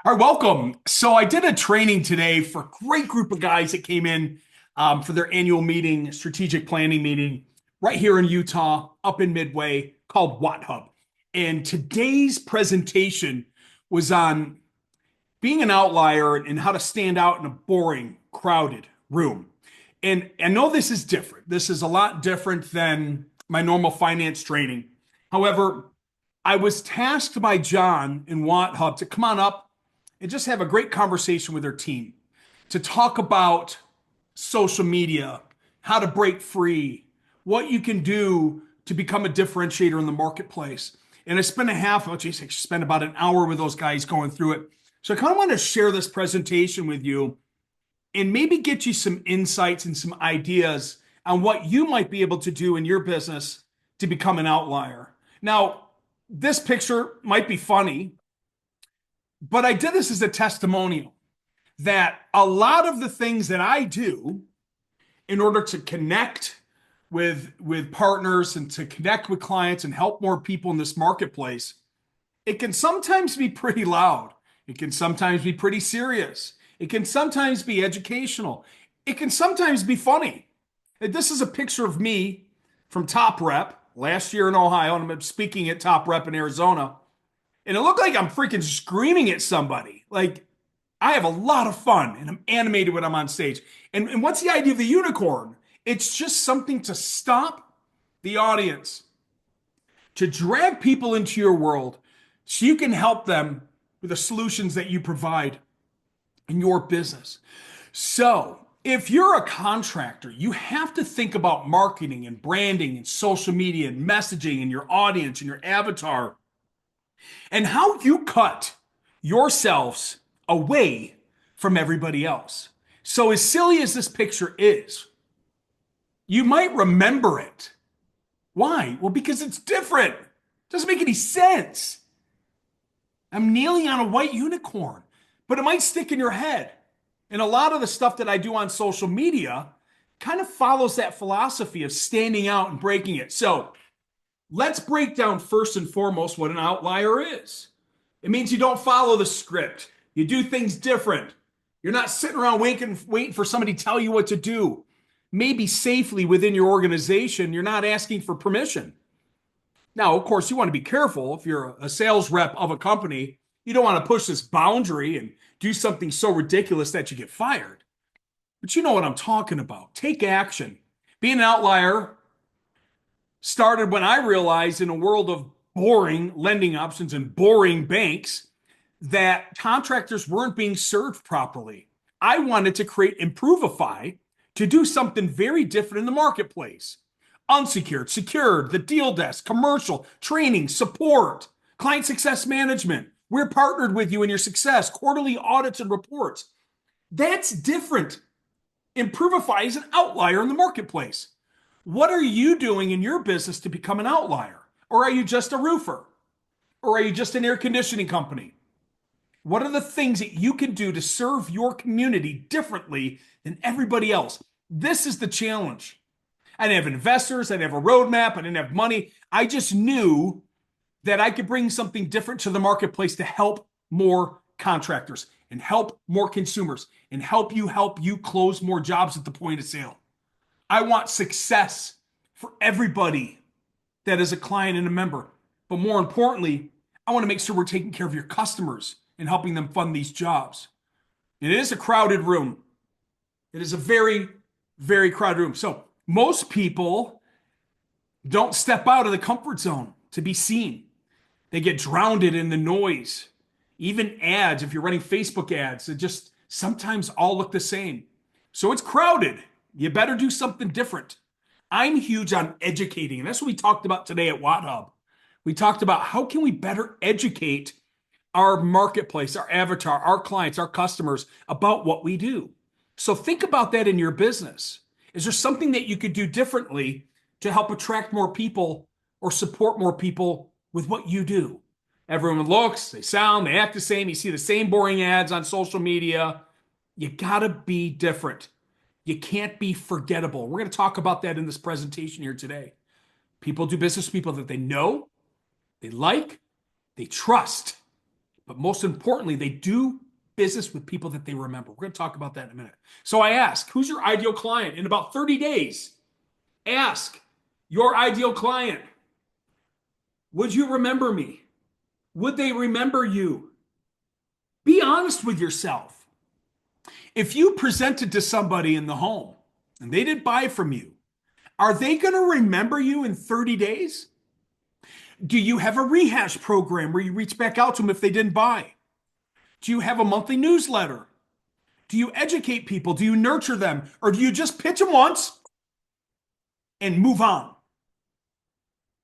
All right, welcome. So I did a training today for a great group of guys that came in for their annual meeting, strategic planning meeting, right here in Utah, up in Midway, called Watt Hub. And today's presentation was on being an outlier and how to stand out in a boring, crowded room. And I know this is different. This is a lot different than my normal finance training. However, I was tasked by John in Watt Hub to come on up and just have a great conversation with their team to talk about social media, how to break free, what you can do to become a differentiator in the marketplace. And I spent I spent about an hour with those guys going through it. So I kind of want to share this presentation with you and maybe get you some insights and some ideas on what you might be able to do in your business to become an outlier. Now, this picture might be funny, but I did this as a testimonial that a lot of the things that I do in order to connect with partners and to connect with clients and help more people in this marketplace, it can sometimes be pretty loud. It can sometimes be pretty serious. It can sometimes be educational. It can sometimes be funny. And this is a picture of me from Top Rep last year in Ohio, and I'm speaking at Top Rep in Arizona. And it looked like I'm freaking screaming at somebody. Like, I have a lot of fun and I'm animated when I'm on stage. And what's the idea of the unicorn? It's just something to stop the audience, to drag people into your world so you can help them with the solutions that you provide in your business. So, if you're a contractor, you have to think about marketing and branding and social media and messaging and your audience and your avatar and how you cut yourselves away from everybody else. So, as silly as this picture is, you might remember it. Why? Well, because it's different. It doesn't make any sense. I'm kneeling on a white unicorn, but it might stick in your head. And a lot of the stuff that I do on social media kind of follows that philosophy of standing out and breaking it. So, let's break down first and foremost what an outlier is. It means you don't follow the script. You do things different. You're not sitting around waiting for somebody to tell you what to do. Maybe safely within your organization, you're not asking for permission. Now, of course, you want to be careful if you're a sales rep of a company. You don't want to push this boundary and do something so ridiculous that you get fired. But you know what I'm talking about. Take action. Being an outlier started when I realized in a world of boring lending options and boring banks that contractors weren't being served properly. I wanted to create Improvify to do something very different in the marketplace. Unsecured, secured, the deal desk, commercial, training, support, client success management. We're partnered with you in your success, quarterly audits and reports. That's different. Improvify is an outlier in the marketplace. What are you doing in your business to become an outlier? Or are you just a roofer? Or are you just an air conditioning company? What are the things that you can do to serve your community differently than everybody else? This is the challenge. I didn't have investors, I didn't have a roadmap, I didn't have money. I just knew that I could bring something different to the marketplace to help more contractors and help more consumers and help you close more jobs at the point of sale. I want success for everybody that is a client and a member. But more importantly, I want to make sure we're taking care of your customers and helping them fund these jobs. It is a crowded room. It is a very, very crowded room. So most people don't step out of the comfort zone to be seen. They get drowned in the noise. Even ads, if you're running Facebook ads, it just sometimes all look the same. So it's crowded. You better do something different. I'm huge on educating, and that's what we talked about today at Watt Hub. We talked about how can we better educate our marketplace, our avatar, our clients, our customers about what we do. So think about that in your business. Is there something that you could do differently to help attract more people or support more people with what you do? Everyone looks, they sound, they act the same. You see the same boring ads on social media. You gotta be different. You can't be forgettable. We're going to talk about that in this presentation here today. People do business with people that they know, they like, they trust. But most importantly, they do business with people that they remember. We're going to talk about that in a minute. So I ask, who's your ideal client? In about 30 days, ask your ideal client, would you remember me? Would they remember you? Be honest with yourself. If you presented to somebody in the home and they didn't buy from you, are they going to remember you in 30 days? Do you have a rehash program where you reach back out to them if they didn't buy? Do you have a monthly newsletter? Do you educate people? Do you nurture them? Or do you just pitch them once and move on?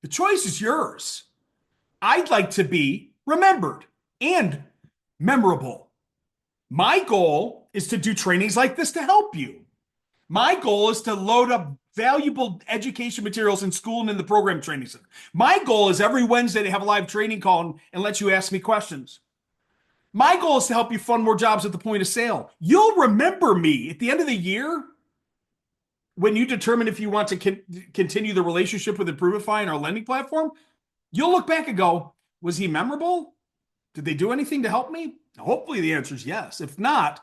The choice is yours. I'd like to be remembered and memorable. My goal is to do trainings like this to help you. My goal is to load up valuable education materials in school and in the program training center. My goal is every Wednesday to have a live training call and let you ask me questions. My goal is to help you fund more jobs at the point of sale. You'll remember me at the end of the year when you determine if you want to continue the relationship with Improvify and our lending platform. You'll look back and go, was he memorable? Did they do anything to help me? Hopefully the answer is yes. If not,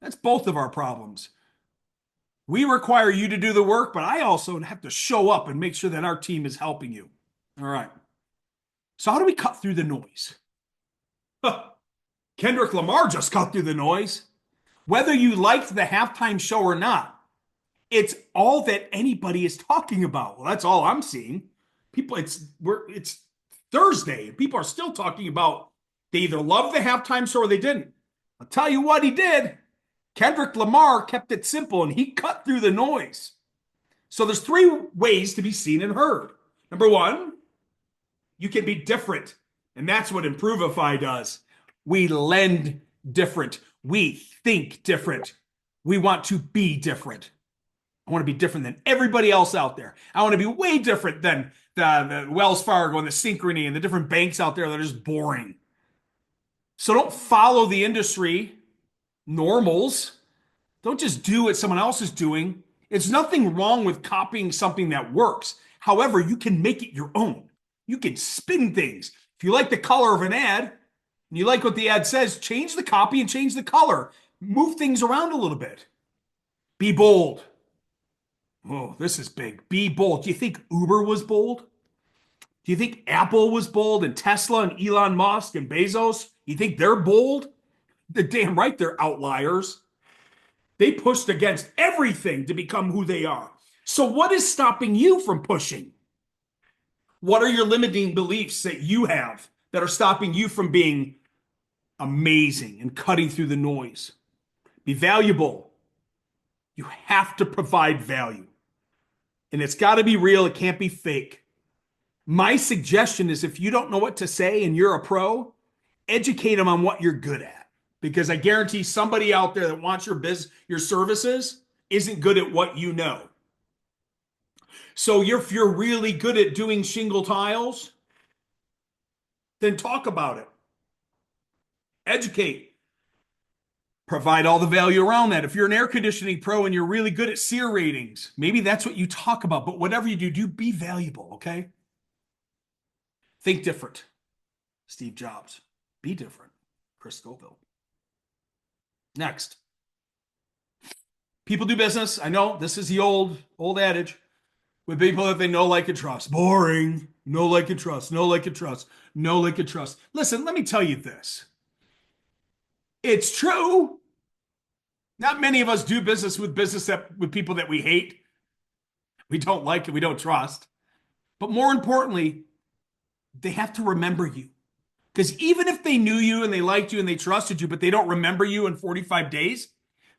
that's both of our problems. We require you to do the work, but I also have to show up and make sure that our team is helping you. All right. So how do we cut through the noise? Kendrick Lamar just cut through the noise. Whether you liked the halftime show or not, it's all that anybody is talking about. Well, that's all I'm seeing. People, it's Thursday. People are still talking about they either loved the halftime show or they didn't. I'll tell you what he did. Kendrick Lamar kept it simple and he cut through the noise. So there's three ways to be seen and heard. Number one, you can be different. And that's what Improvify does. We lend different. We think different. We want to be different. I want to be different than everybody else out there. I want to be way different than the Wells Fargo and the Synchrony and the different banks out there that are just boring. So don't follow the industry normals. Don't just do what someone else is doing. It's nothing wrong with copying something that works. However, you can make it your own. You can spin things. If you like the color of an ad and you like what the ad says, change the copy and change the color. Move things around a little bit. Be bold. Oh, this is big. Be bold. Do you think Uber was bold? Do you think Apple was bold and Tesla and Elon Musk and Bezos? You think they're bold? They're damn right they're outliers. They pushed against everything to become who they are. So what is stopping you from pushing? What are your limiting beliefs that you have that are stopping you from being amazing and cutting through the noise? Be valuable. You have to provide value. And it's got to be real. It can't be fake. My suggestion is if you don't know what to say and you're a pro, educate them on what you're good at. Because I guarantee somebody out there that wants your services isn't good at what you know. So if you're really good at doing shingle tiles, then talk about it. Educate. Provide all the value around that. If you're an air conditioning pro and you're really good at SEER ratings, maybe that's what you talk about. But whatever you do, be valuable, okay? Think different. Steve Jobs. Be different. Chris Scoville. Next. People do business. I know this is the old adage with people that they know, like, and trust. Boring. Know, like, and trust. Know, like, and trust. Know, like, and trust. Listen, let me tell you this. It's true. Not many of us do business with people that we hate, we don't like, and we don't trust. But more importantly, they have to remember you. Because even if they knew you and they liked you and they trusted you, but they don't remember you in 45 days,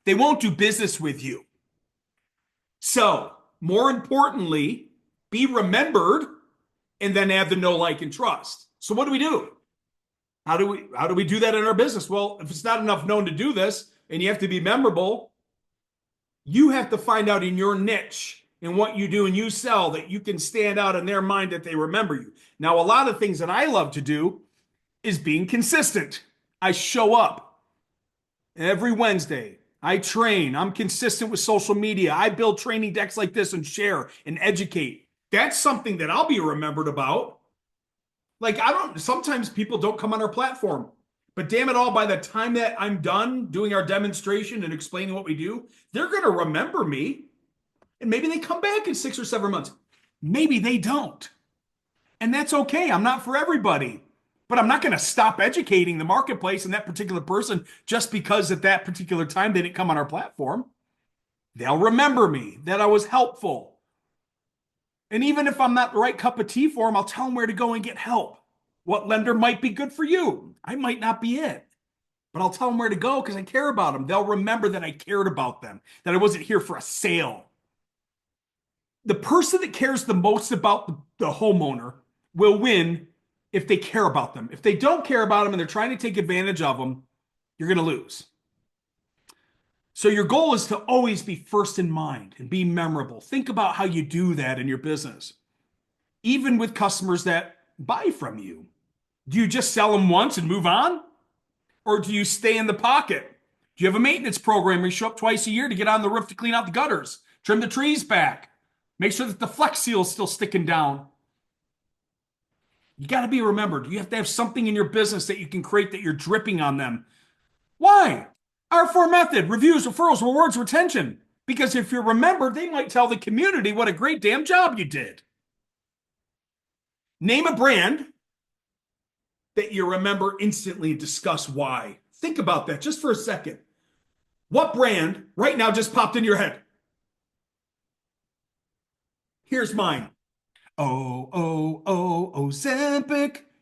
they won't do business with you. So, more importantly, be remembered and then add the know, like, and trust. So what do we do? How do we do that in our business? Well, if it's not enough known to do this and you have to be memorable, you have to find out in your niche and what you do and you sell that you can stand out in their mind that they remember you. Now, a lot of things that I love to do is being consistent. I show up every Wednesday. I train. I'm consistent with social media. I build training decks like this and share and educate. That's something that I'll be remembered about. Like, sometimes people don't come on our platform. But damn it all, by the time that I'm done doing our demonstration and explaining what we do, they're going to remember me. And maybe they come back in 6 or 7 months. Maybe they don't. And that's okay. I'm not for everybody. But I'm not going to stop educating the marketplace and that particular person just because at that particular time they didn't come on our platform. They'll remember me, that I was helpful. And even if I'm not the right cup of tea for them, I'll tell them where to go and get help. What lender might be good for you? I might not be it, but I'll tell them where to go because I care about them. They'll remember that I cared about them, that I wasn't here for a sale. The person that cares the most about the homeowner will win if they care about them. If they don't care about them and they're trying to take advantage of them, you're going to lose. So your goal is to always be first in mind and be memorable. Think about how you do that in your business, even with customers that buy from you. Do you just sell them once and move on? Or do you stay in the pocket? Do you have a maintenance program where you show up twice a year to get on the roof to clean out the gutters, trim the trees back, make sure that the flex seal is still sticking down? You got to be remembered. You have to have something in your business that you can create that you're dripping on them. Why? R4 method, reviews, referrals, rewards, retention. Because if you're remembered, they might tell the community what a great damn job you did. Name a brand that you remember instantly and discuss why. Think about that just for a second. What brand right now just popped in your head? Here's mine. Ozempic,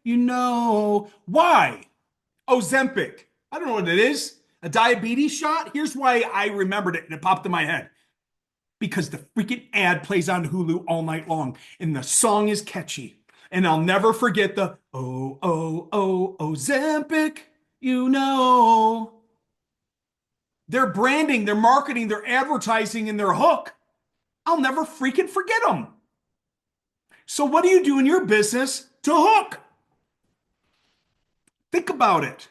you know. Why? Ozempic. I don't know what it is. A diabetes shot? Here's why I remembered it and it popped in my head. Because the freaking ad plays on Hulu all night long and the song is catchy. And I'll never forget the Ozempic, you know. Their branding, their marketing, their advertising, and their hook. I'll never freaking forget them. So what do you do in your business to hook? Think about it.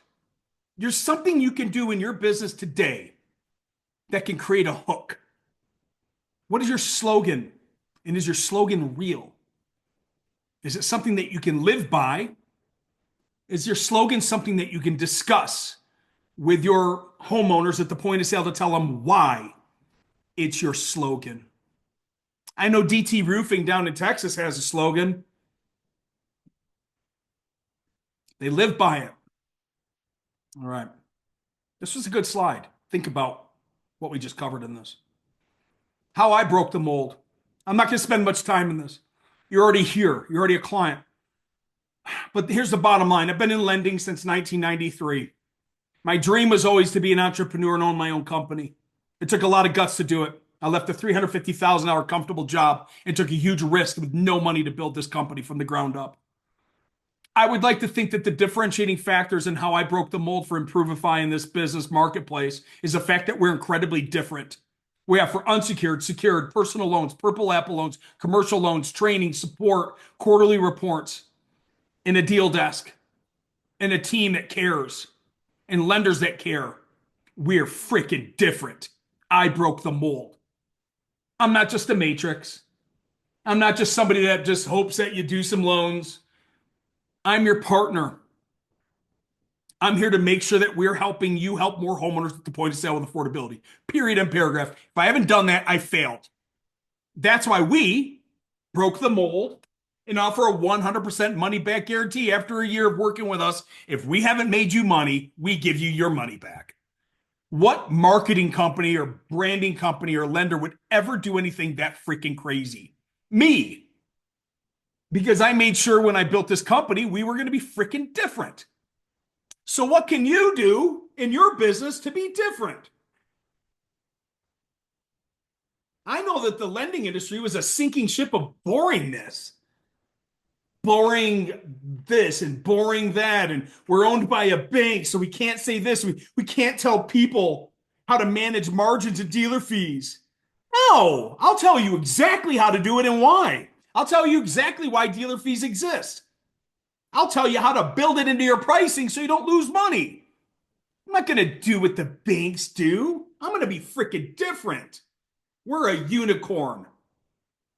There's something you can do in your business today that can create a hook. What is your slogan? And is your slogan real? Is it something that you can live by? Is your slogan something that you can discuss with your homeowners at the point of sale to tell them why it's your slogan? I know DT Roofing down in Texas has a slogan. They live by it. All right. This was a good slide. Think about what we just covered in this. How I broke the mold. I'm not going to spend much time in this. You're already here. You're already a client. But here's the bottom line. I've been in lending since 1993. My dream was always to be an entrepreneur and own my own company. It took a lot of guts to do it. I left a $350,000 comfortable job and took a huge risk with no money to build this company from the ground up. I would like to think that the differentiating factors in how I broke the mold for Improvify this business marketplace is the fact that we're incredibly different. We have for unsecured, secured, personal loans, Purple Apple loans, commercial loans, training, support, quarterly reports, and a deal desk, and a team that cares, and lenders that care. We're freaking different. I broke the mold. I'm not just a matrix. I'm not just somebody that just hopes that you do some loans. I'm your partner. I'm here to make sure that we're helping you help more homeowners at the point of sale with affordability. Period and paragraph. If I haven't done that, I failed. That's why we broke the mold and offer a 100% money back guarantee after a year of working with us. If we haven't made you money, we give you your money back. What marketing company or branding company or lender would ever do anything that freaking crazy? Me. Because I made sure when I built this company, we were going to be freaking different. So what can you do in your business to be different? I know that the lending industry was a sinking ship of boringness. Boring this and boring that, and we're owned by a bank, so we can't say this. We can't tell people how to manage margins and dealer fees. No, I'll tell you exactly how to do it and why. I'll tell you exactly why dealer fees exist. I'll tell you how to build it into your pricing so you don't lose money. I'm not going to do what the banks do. I'm going to be freaking different. We're a unicorn.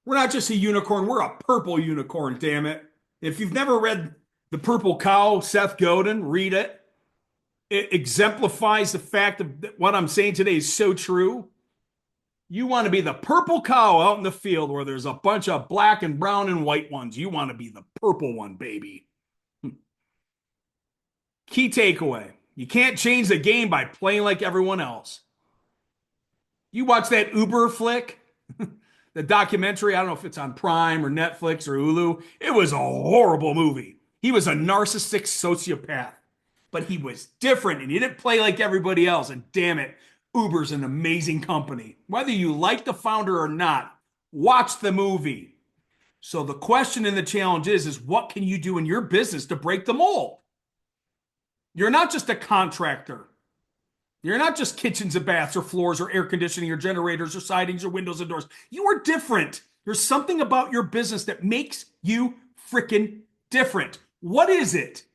We're not just a unicorn. We're a purple unicorn, damn it. If you've never read The Purple Cow, Seth Godin, read it. It exemplifies the fact that what I'm saying today is so true. You want to be the purple cow out in the field where there's a bunch of black and brown and white ones. You want to be the purple one, baby. Key takeaway: you can't change the game by playing like everyone else. You watch that Uber flick, the documentary. I don't know if it's on Prime or Netflix or Hulu. It was a horrible movie. He was a narcissistic sociopath, but he was different and he didn't play like everybody else. And damn it, Uber's an amazing company. Whether you like the founder or not, watch the movie. So the question and the challenge is what can you do in your business to break the mold? You're not just a contractor. You're not just kitchens and baths or floors or air conditioning or generators or sidings or windows and doors. You are different. There's something about your business that makes you freaking different. What is it?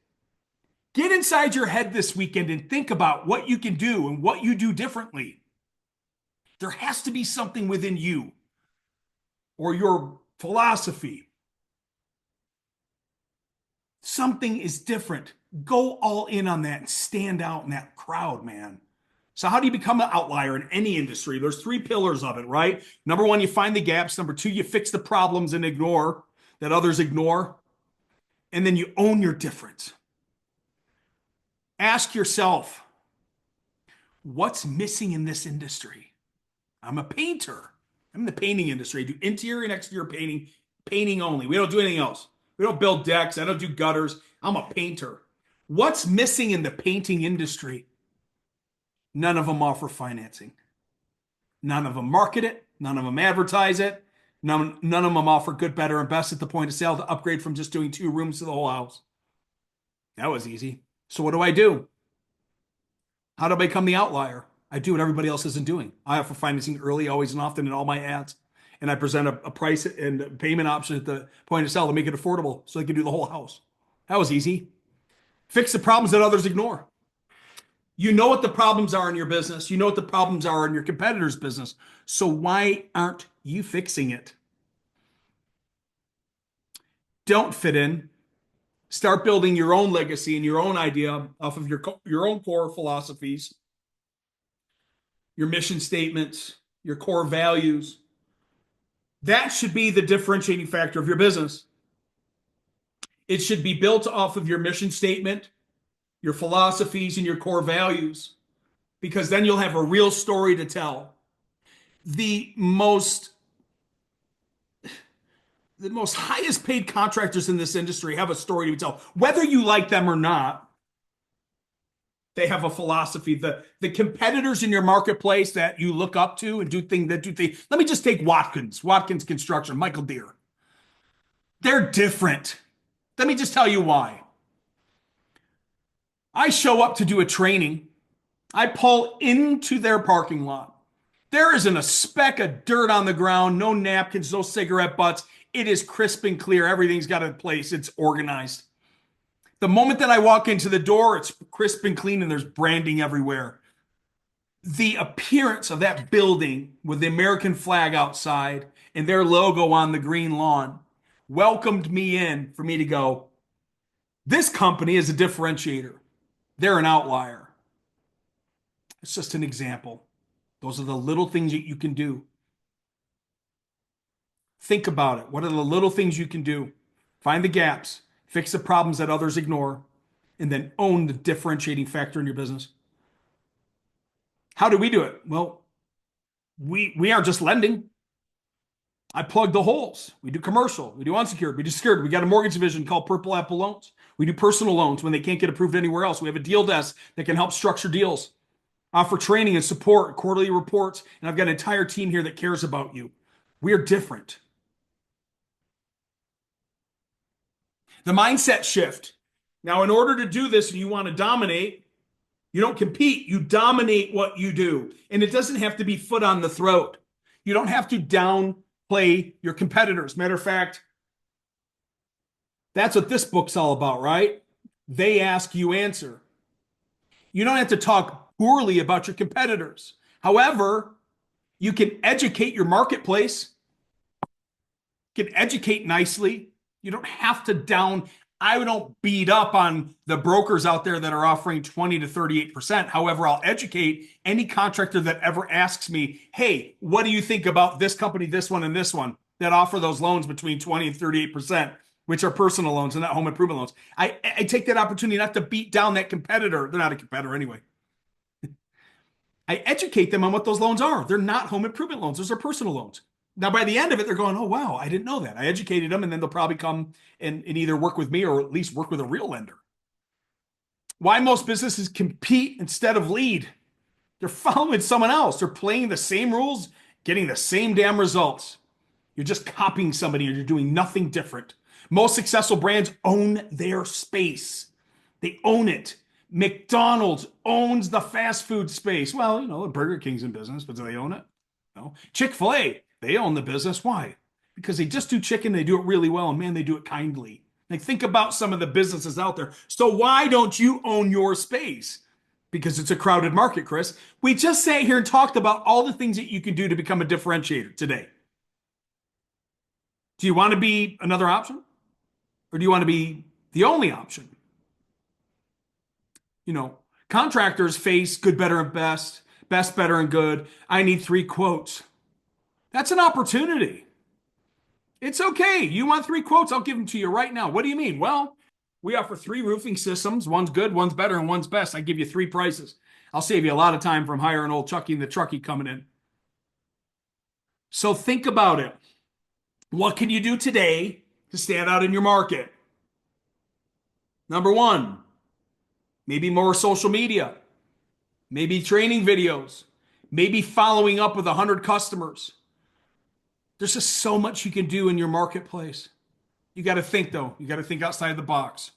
Get inside your head this weekend and think about what you can do and what you do differently. There has to be something within you or your philosophy. Something is different. Go all in on that and stand out in that crowd, man. So how do you become an outlier in any industry? There's three pillars of it, right? Number one, you find the gaps. Number two, you fix the problems and ignore that others ignore. And then you own your difference. Ask yourself, what's missing in this industry? I'm a painter. I'm in the painting industry. I do interior and exterior painting, painting only. We don't do anything else. We don't build decks. I don't do gutters. I'm a painter. What's missing in the painting industry? None of them offer financing. None of them market it. None of them advertise it. None of them offer good, better, and best at the point of sale to upgrade from just doing 2 rooms to the whole house. That was easy. So what do? How do I become the outlier? I do what everybody else isn't doing. I offer financing early, always and often in all my ads. And I present a price and a payment option at the point of sale to make it affordable so they can do the whole house. That was easy. Fix the problems that others ignore. You know what the problems are in your business. You know what the problems are in your competitor's business. So why aren't you fixing it? Don't fit in. Start building your own legacy and your own idea off of your own core philosophies, your mission statements, your core values. That should be the differentiating factor of your business. It should be built off of your mission statement, your philosophies, and your core values, because then you'll have a real story to tell. The most highest paid contractors in this industry have a story to tell. Whether you like them or not, they have a philosophy. The competitors in your marketplace that you look up to and do things. Let me just take Watkins Construction, Michael Deere. They're different. Let me just tell you why. I show up to do a training. I pull into their parking lot. There isn't a speck of dirt on the ground, no napkins, no cigarette butts. It is crisp and clear. Everything's got a place. It's organized. The moment that I walk into the door, it's crisp and clean and there's branding everywhere. The appearance of that building with the American flag outside and their logo on the green lawn welcomed me in for me to go, this company is a differentiator. They're an outlier. It's just an example. Those are the little things that you can do. Think about it. What are the little things you can do? Find the gaps, fix the problems that others ignore, and then own the differentiating factor in your business. How do we do it? Well, we aren't just lending. I plug the holes. We do commercial. We do unsecured. We do secured. We got a mortgage division called Purple Apple Loans. We do personal loans when they can't get approved anywhere else. We have a deal desk that can help structure deals, offer training and support, quarterly reports, and I've got an entire team here that cares about you. We're different. The mindset shift. Now, in order to do this and you want to dominate, you don't compete. You dominate what you do. And it doesn't have to be foot on the throat. You don't have to downplay your competitors. Matter of fact, that's what this book's all about, right? They ask, you answer. You don't have to talk poorly about your competitors. However, you can educate your marketplace. You can educate nicely. You don't have to down I don't beat up on the brokers out there that are offering 20 to 38%. However, I'll educate any contractor that ever asks me, hey, what do you think about this company, this one, and this one that offer those loans between 20 and 38%, which are personal loans and not home improvement loans? I take that opportunity not to beat down that competitor. They're not a competitor anyway. I educate them on what those loans are. They're not home improvement loans, those are personal loans. Now, by the end of it, they're going, oh, wow, I didn't know that. I educated them, and then they'll probably come and either work with me or at least work with a real lender. Why most businesses compete instead of lead? They're following someone else. They're playing the same rules, getting the same damn results. You're just copying somebody and you're doing nothing different. Most successful brands own their space. They own it. McDonald's owns the fast food space. Well, Burger King's in business, but do they own it? No. Chick-fil-A, they own the business. Why? Because they just do chicken, they do it really well, and man, they do it kindly. Like, think about some of the businesses out there. So why don't you own your space? Because it's a crowded market, Chris. We just sat here and talked about all the things that you can do to become a differentiator today. Do you want to be another option? Or do you want to be the only option? Contractors face good, better, and best, best, better, and good. I need 3 quotes. That's an opportunity. It's okay. You want 3 quotes? I'll give them to you right now. What do you mean? Well, we offer 3 roofing systems. One's good, one's better, and one's best. I give you 3 prices. I'll save you a lot of time from hiring old Chucky and the truckie coming in. So think about it. What can you do today to stand out in your market? Number one, maybe more social media, maybe training videos, maybe following up with 100 customers. There's just so much you can do in your marketplace. You got to think, though. You got to think outside the box.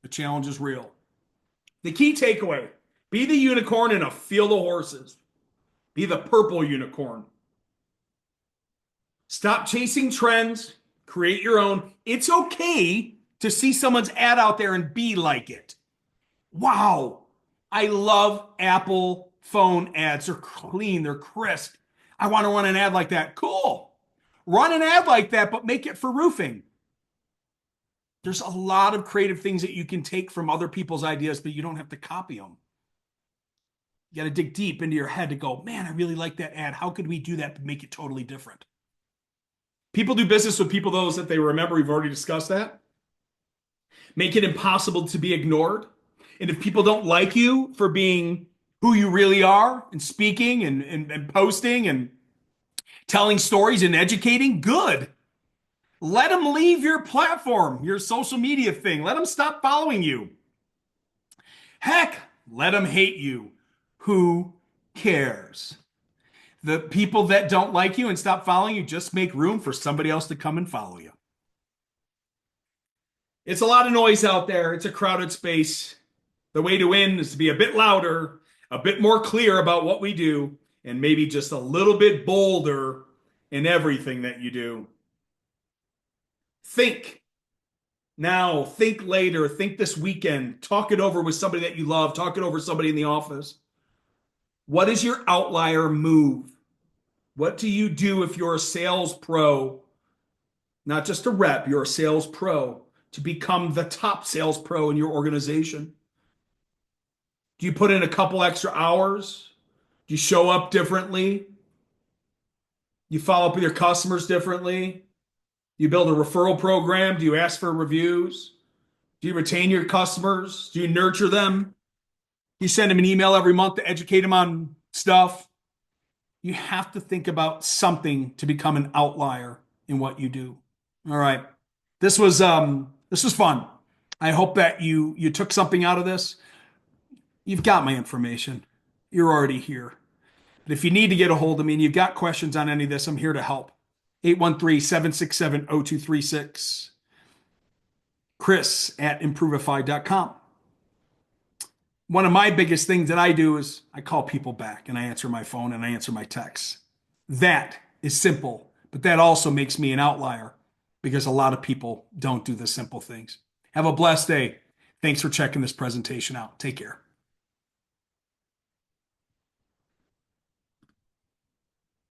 The challenge is real. The key takeaway: be the unicorn in a field of horses. Be the purple unicorn. Stop chasing trends. Create your own. It's okay to see someone's ad out there and be like it. Wow. I love Apple phone ads. They're clean. They're crisp. I want to run an ad like that. Cool. Run an ad like that, but make it for roofing. There's a lot of creative things that you can take from other people's ideas, but you don't have to copy them. You got to dig deep into your head to go, man, I really like that ad. How could we do that to make it totally different? People do business with people, those that they remember. We've already discussed that. Make it impossible to be ignored. And if people don't like you for being who you really are and speaking and posting and telling stories and educating, good. Let them leave your platform, your social media thing. Let them stop following you. Heck, let them hate you. Who cares? The people that don't like you and stop following you, just make room for somebody else to come and follow you. It's a lot of noise out there. It's a crowded space. The way to win is to be a bit louder, a bit more clear about what we do, and maybe just a little bit bolder in everything that you do. Think now, think later, think this weekend, talk it over with somebody that you love, talk it over with somebody in the office. What is your outlier move? What do you do if you're a sales pro, not just a rep, you're a sales pro, to become the top sales pro in your organization? Do you put in a couple extra hours? Do you show up differently? You follow up with your customers differently? Do you build a referral program? Do you ask for reviews? Do you retain your customers? Do you nurture them? You send them an email every month to educate them on stuff? You have to think about something to become an outlier in what you do. All right. This was fun. I hope that you took something out of this. You've got my information. You're already here. But if you need to get a hold of me and you've got questions on any of this, I'm here to help. 813-767-0236. Chris@improveify.com. One of my biggest things that I do is I call people back and I answer my phone and I answer my texts. That is simple, but that also makes me an outlier because a lot of people don't do the simple things. Have a blessed day. Thanks for checking this presentation out. Take care.